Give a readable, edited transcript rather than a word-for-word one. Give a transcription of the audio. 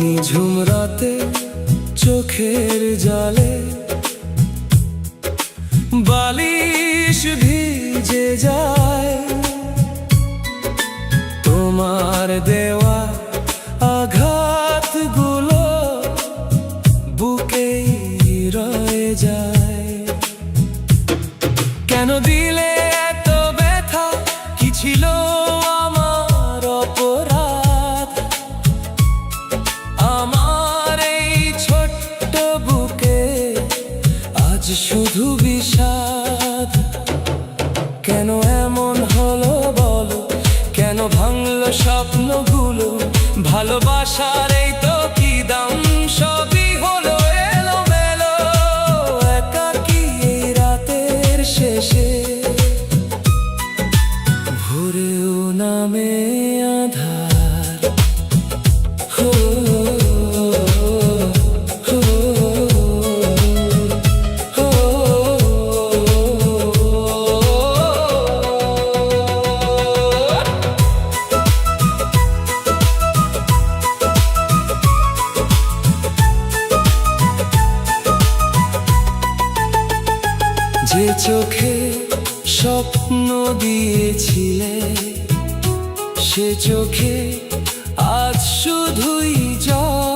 নিঝুম রাতে চোখের জালে বালিশ ভিজে যায়, তোমার দেওয়া আঘাতগুলো বুকেই রয়ে যায়। কেন দিলে এত ব্যথা, কি ছিল আমার অপরাধ? আমার এই ছোট্ট বুকে আজ শুধু বিষাদ। কেন এমন হলো বলো, কেন ভাঙলো স্বপ্নগুলো? ভালোবাসার এই তো কি দাম, সবই হলো এলোমেলো। একাকী এই রাতের শেষে ভোরেও নামে আধার। হো যে চোখে স্বপ্ন দিয়েছিলে, সে চোখে আজ শুধুই জল।